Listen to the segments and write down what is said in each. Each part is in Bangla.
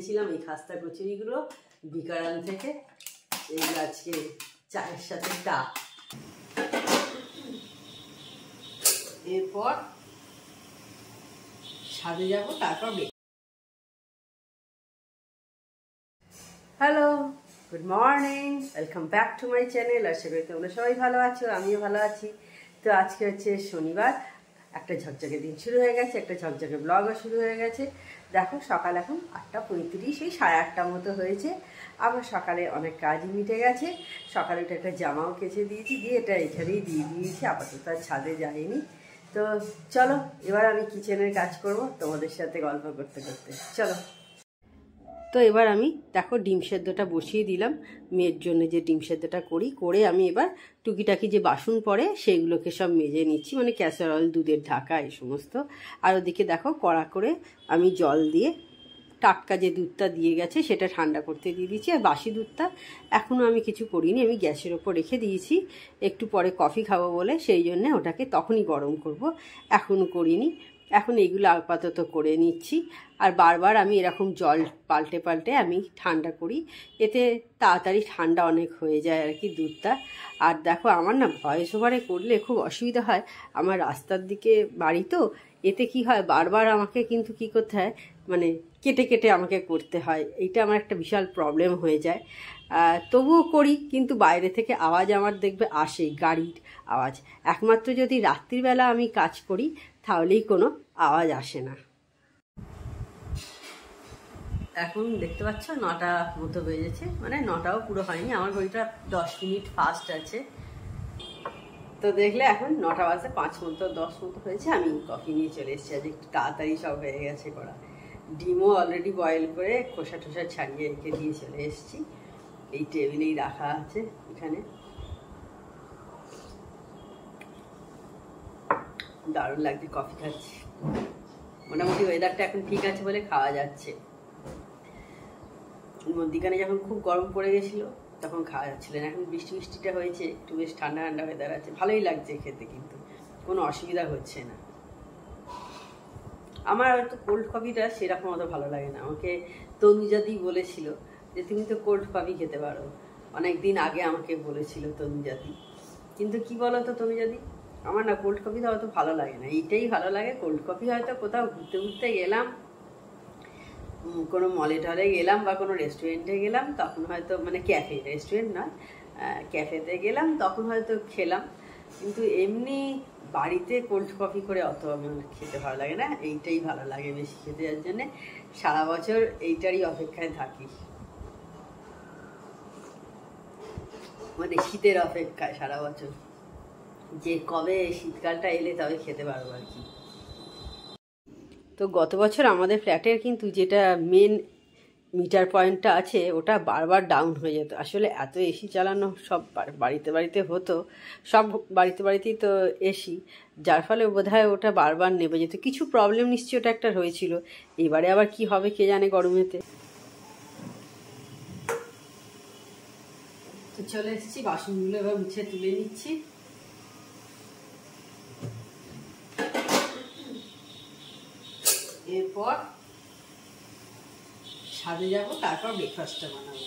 ছিলাম এই খাস্তা কচুরিগুলো বিকারান থেকে। এইগুলো আজকে চায়ের সাথে চা। এরপর ছাদে যাব, তারপর hello, good morning, welcome back to my channel. আশা করি তোমরা সবাই ভালো আছো, আমিও ভালো আছি। তো আজকে হচ্ছে শনিবার, একটা ঝকঝকে দিন শুরু হয়ে গেছে, একটা ঝকঝকে ব্লগও শুরু হয়ে গেছে। দেখো সকাল এখন 8:35, ওই 8:30 মতো হয়েছে। আমার সকালে অনেক কাজই মিটে গেছে। সকালে উঠে একটা জামাও কেচে দিয়েছি, দিয়ে এটা এখানেই দিয়ে দিয়েছি, আপাতত আর ছাদে যাইনি। তো চলো এবার আমি কিচেনের কাজ করব তোমাদের সাথে গল্প করতে করতে। চলো। তো এবার আমি দেখো ডিম সেদ্ধটা বসিয়ে দিলাম, মেয়ের জন্য যে ডিম সেদ্ধটা করে আমি এবার টুকিটাকি যে বাসন পড়ে সেগুলোকে সব মেজে নিচ্ছি, মানে ক্যাসারোল, দুধের ঢাকা, এই সমস্ত। আর ওদিকে দেখো কড়া করে আমি জল দিয়ে টাটকা যে দুধটা দিয়ে গেছে সেটা ঠান্ডা করতে দিয়ে দিয়েছি। আর বাসি দুধটা এখনও আমি কিছু করিনি, আমি গ্যাসের ওপর রেখে দিয়েছি, একটু পরে কফি খাবো বলে, সেই জন্যে ওটাকে তখনই গরম করব, এখনও করিনি। এখন এগুলো আপাতত করে নিচ্ছি। আর বারবার আমি এরকম জল পাল্টে পাল্টে আমি ঠান্ডা করি, এতে তাড়াতাড়ি ঠান্ডা অনেক হয়ে যায় আর কি দুধটা। আর দেখো আমার না ভয়েস ওভারে করলে খুব অসুবিধা হয়, আমার রাস্তার দিকে বাড়ি তো, এতে কি হয় বারবার আমাকে কিন্তু কি করতে হয়, মানে কেটে কেটে আমাকে করতে হয়, এইটা আমার একটা বিশাল প্রবলেম হয়ে যায়। তবুও করি, কিন্তু বাইরে থেকে আওয়াজ আমার দেখবে আসে, গাড়ির আওয়াজ। একমাত্র যদি রাত্রিবেলা আমি কাজ করি তাহলেই কোনো আওয়াজ আসে না। এখন দেখতে পাচ্ছ 9টা মতো বেজেছে, মানে 9টাও পুরো হয়নি, আমার ঘড়িটা 10 মিনিট ফাস্ট আছে। তো দেখলে এখন 9টা বাজে 5 মতো 10 মতো হয়েছে। আমি কফি নিয়ে চলে এসেছি, আজ একটু তাড়াতাড়ি সব হয়ে গেছে করা। ডিমও অলরেডি বয়েল করে খোসা টোসা ছাড়িয়ে রেখে দিয়ে চলে এসেছি, এই টেবিলেই রাখা আছে এখানে। দারুণ লাগছে কফি খাচ্ছি, মোটামুটি ওয়েদারটা এখন ঠিক আছে বলে খাওয়া যাচ্ছে। মধ্যিখানে যখন খুব গরম পড়ে গেছিলো তখন খাওয়া যাচ্ছিল না, এখন বৃষ্টিটা হয়েছে, একটু বেশ ঠান্ডা ঠান্ডা ওয়েদার আছে, ভালোই লাগছে খেতে, কিন্তু কোনো অসুবিধা হচ্ছে না। আমার হয়তো কোল্ড কফিটা সেরকম অত ভালো লাগে না। আমাকে তনুজাদি বলেছিল যে তুমি তো কোল্ড কফি খেতে পারো, অনেক দিন আগে আমাকে বলেছিল তনুজাদি। কিন্তু কি বলো তো তনুজাদি, আমার না কোল্ড কফিটা অত ভালো লাগে না, এইটাই ভালো লাগে। কোল্ড কফি হয়তো কোথাও ঘুরতে ঘুরতে গেলাম, কোনো মলে টলে গেলাম বা কোনো রেস্টুরেন্টে গেলাম, তখন হয়তো, মানে ক্যাফে, রেস্টুরেন্ট নয়, ক্যাফেতে গেলাম তখন হয়তো খেলাম। কিন্তু এমনি বাড়িতে কোল্ড কফি করে অত আমার খেতে ভালো লাগে না, এইটাই ভালো লাগে বেশি খেতে, যার জন্যে সারা বছর এইটারই অপেক্ষায় থাকি, মানে শীতের অপেক্ষায় সারা বছর, যে কবে শীতকালটা এলে তবে খেতে পারবো আর কি। তো গত বছর আমাদের ফ্ল্যাটের কিন্তু যেটা মেন মিটার পয়েন্টটা আছে ওটা বারবার ডাউন হয়ে যেত। আসলে এত এসি চালানো সব বাড়িতে বাড়িতে হতো, সব বাড়িতেই তো এসি, যার ফলে বোধহয় ওটা বারবার নেবে যেত। কিছু প্রবলেম নিশ্চয়ই ওটা একটা হয়েছিল, এবারে আবার কি হবে কে জানে গরমেতে। তো চলে এসেছি, বাসনগুলো এবার মুছে তুলে নিচ্ছি। এরপর ছাদে যাব, তারপর ব্রেকফাস্টটা বানাবো।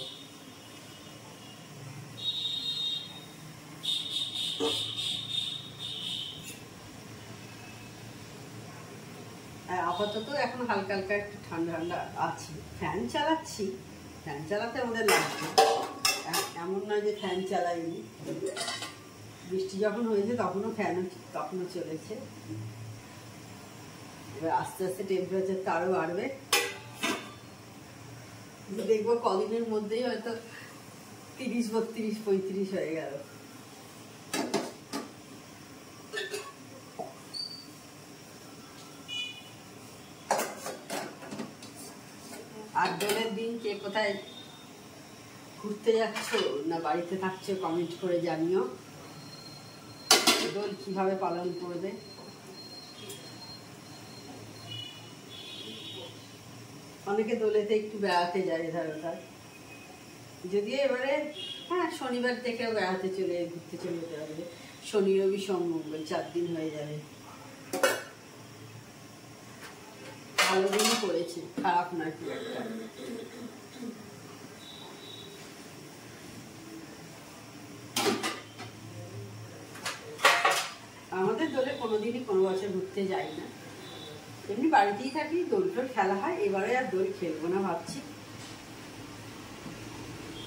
আর আপাতত এখন হালকা হালকা একটু ঠান্ডা ঠান্ডা আছে, ফ্যান চালাচ্ছি, ফ্যান চালাতে আমাদের লাগছে, এমন নয় যে ফ্যান চালাইনি। বৃষ্টি যখন হয়েছে তখনও চলেছে। এবার আস্তে আস্তে টেম্পারেচারটা আরও বাড়বে, দেখবো কদিনের মধ্যেই হয়তো 30, 32, 35 হয়ে গেল। আর দোলের দিন কে কোথায় ঘুরতে যাচ্ছ না বাড়িতে থাকছো কমেন্ট করে জানিও, দোল কিভাবে পালন করবে। অনেকে দোলেতে একটু বেড়াতে যায় এধার ওধার, যদিও এবারে হ্যাঁ শনিবার থেকেও বেড়াতে ঘুরতে চলে যেতে পারবে, শনি রবি সোম মঙ্গল 4 দিন হয়ে যাবে। ভালো দিনই করেছে, খারাপ নয় খুব একটা। কোনোদিনই কোনো বছর ঘুরতে যাই না, এমনি বাড়িতেই থাকি, দোল টোল খেলা হয়। এবারে আর দোল খেলবো না ভাবছি,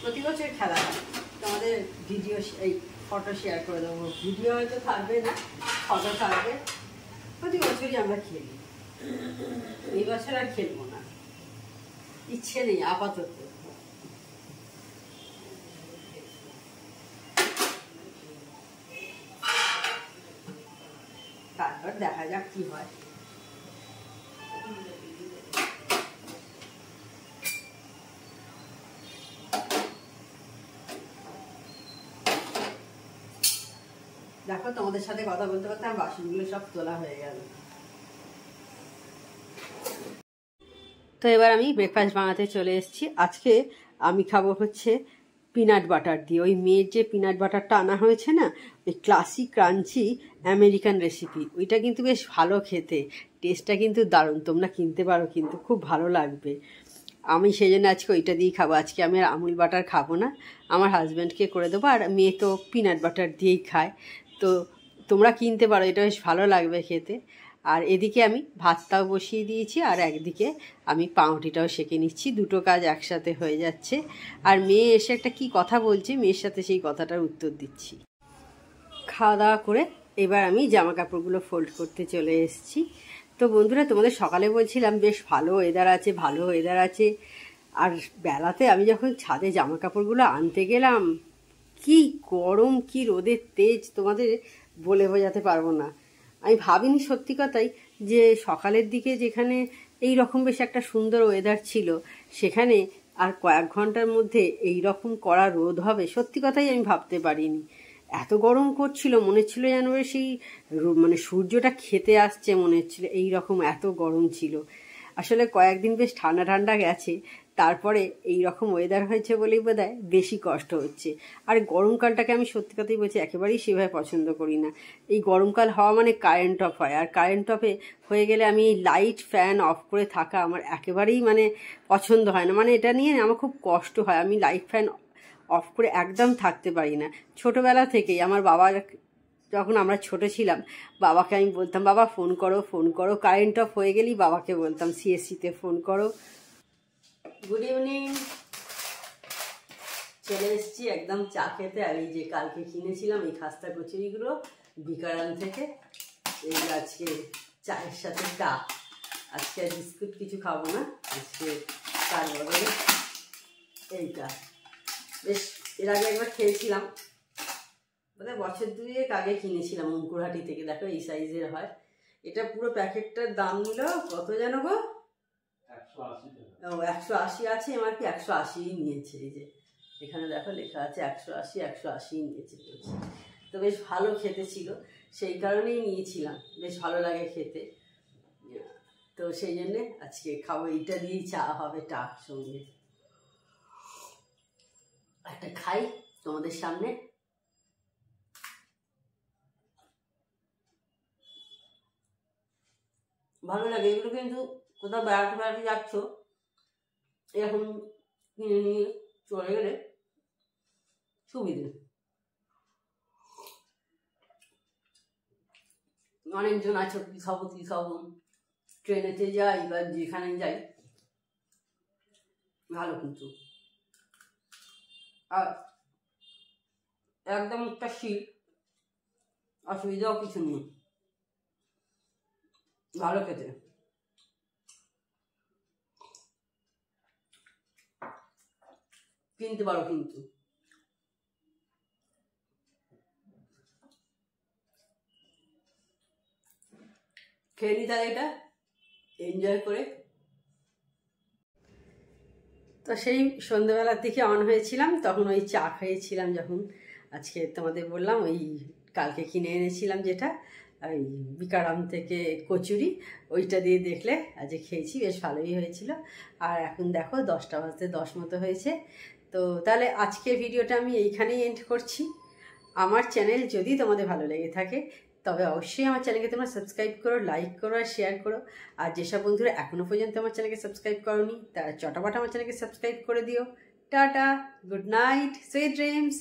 প্রতি বছর খেলা হয়। তোমাদের ভিডিও এই ফটো শেয়ার করে দেবো, ভিডিও হয়তো থাকবে না, ফটো থাকবে। প্রতি বছরই আমরা খেলি, এই বছর আর খেলবো না, ইচ্ছে নেই আপাতত। তারপর দেখা যাক কি হয়। দেখো তোমাদের সাথে কথা বলতে বলতে আমার বাসনগুলো সব তোলা হয়ে গেল। তো এবার আমি ব্রেকফাস্ট বানাতে চলে এসেছি। আজকে আমি খাবো হচ্ছে পিনাট বাটার দিয়ে। ওই মেয়ের যে পিনাট বাটারটা আনা হয়েছে না, ওই ক্লাসিক ক্রাঞ্চি আমেরিকান রেসিপি, ওইটা কিন্তু বেশ ভালো খেতে, টেস্টটা কিন্তু দারুণ। তোমরা কিনতে পারো, কিন্তু খুব ভালো লাগবে। আমি সেই জন্য আজকে ওইটা দিয়েই খাবো। আজকে আমি আর আমুল বাটার খাবো না, আমার হাজব্যান্ডকে করে দেবো। আর মেয়ে তো পিনাট বাটার দিয়েই খায়, তো তোমরা কিনতে পারো, এটা বেশ ভালো লাগবে খেতে। আর এদিকে আমি ভাতটাও বসিয়ে দিয়েছি, আর একদিকে আমি পাউরুটিটাও সেঁকে নিচ্ছি। দুটো কাজ একসাথে হয়ে যাচ্ছে। আর মেয়ে এসে একটা কি কথা বলছে, মেয়ের সাথে সেই কথাটার উত্তর দিচ্ছি। খাওয়া দাওয়া করে এবার আমি জামা কাপড়গুলো ফোল্ড করতে চলে এসেছি। তো বন্ধুরা, তোমাদের সকালে বলছিলাম বেশ ভালো ওয়েদার আছে, ভালো ওয়েদার আছে। আর বেলাতে আমি যখন ছাদে জামা কাপড়গুলো আনতে গেলাম, কি গরম, কি রোদের তেজ, তোমাদের বলে বোঝাতে পারবো না। আমি ভাবিনি সত্যি কথাই যে সকালের দিকে যেখানে এই রকম বেশ একটা সুন্দর ওয়েদার ছিল, সেখানে আর কয়েক ঘন্টার মধ্যে এই রকম কড়া রোদ হবে, সত্যি কথাই আমি ভাবতে পারিনি। এত গরম করছিল, মনে হচ্ছিল যেন সেই মানে সূর্যটা খেতে আসছে মনে হচ্ছিল, এই রকম এত গরম ছিল। আসলে কয়েকদিন বেশ ঠান্ডা ঠান্ডা গেছে, তারপরে এই রকম ওয়েদার হয়েছে বলেই বোধহয় বেশি কষ্ট হচ্ছে। আর গরমকালটাকে আমি সত্যি কথাই বলছি একেবারেই সেভাবে পছন্দ করি না। এই গরমকাল হওয়া মানে কারেন্ট অফ হয়, আর কারেন্ট অফে হয়ে গেলে আমি এই লাইট ফ্যান অফ করে থাকা আমার একেবারেই মানে পছন্দ হয় না। মানে এটা নিয়ে আমার খুব কষ্ট হয়, আমি লাইট ফ্যান অফ করে একদম থাকতে পারি না। ছোটোবেলা থেকেই আমার বাবা, যখন আমরা ছোট ছিলাম, বাবাকে আমি বলতাম বাবা ফোন করো ফোন করো, কারেন্ট অফ হয়ে গেলেই বাবাকে বলতাম সিএসসিতে ফোন করো। গুড ইভিনিং, চলে এসেছি একদম চা খেতে। আর এই যে কালকে কিনেছিলাম এই খাস্তা কচুরিগুলো বিকারান থেকে, এই আজকে চায়ের সাথে চা। আজকে আর বিস্কুট কিছু খাবো না, আজকে তার বদলে এইটা। বেশ এর আগে একবার খেয়েছিলাম, বোধহয় বছর দুয়েক আগে কিনেছিলাম অঙ্কুরহাটি থেকে। দেখো এই সাইজের হয়, এটা পুরো প্যাকেটটার দাম নিল কত যেন গো, 180 আছে, এমআরপি 180 নিয়েছে। এই যে এখানে দেখো লেখা আছে 180 নিয়েছে। তো বেশ ভালো খেতে ছিল, সেই কারণেই নিয়েছিলাম, বেশ ভালো লাগে খেতে। তো সেই জন্যে আজকে খাবো, এইটা দিয়েই চা হবে টাক সঙ্গে। একটা খাই তোমাদের সামনে। ভালো লাগে এগুলো, কিন্তু কোথাও বেড়াতে বেড়াতে যাচ্ছ এরকম কিনে নিয়ে চলে গেলে সুবিধে। অনেকজন আছে কি খাবো ট্রেনেতে যাই বা যেখানে যাই, ভালো কিন্তু। আর একদম একটা শীত, অসুবিধাও কিছু নেই, ভালো খেতে। কিনতে পারো কিন্তু। খেয়ে নি তাহলে এটা এনজয় করে। তো সেই সন্ধ্যেবেলার দিকে অন হয়েছিলাম, তখন ওই চা খেয়েছিলাম। যখন আজকে তোমাদের বললাম ওই কালকে কিনে এনেছিলাম যেটা ওই বিকারাম থেকে কচুরি, ওইটা দিয়ে দেখলে আজকে খেয়েছি, বেশ ভালোই হয়েছিল। আর এখন দেখো 10টা বাজতে 10 মতো হয়েছে। তো তাহলে আজকের ভিডিওটা আমি এইখানেই এন্ড করছি। আমার চ্যানেল যদি তোমাদের ভালো লেগে থাকে তবে অবশ্যই আমার চ্যানেলকে তোমরা সাবস্ক্রাইব করো, লাইক করো আর শেয়ার করো। আর যেসব বন্ধুরা এখনও পর্যন্ত আমার চ্যানেলকে সাবস্ক্রাইব করোনি তারা চটাপট আমার চ্যানেলকে সাবস্ক্রাইব করে দিও। Tata, good night, sweet dreams.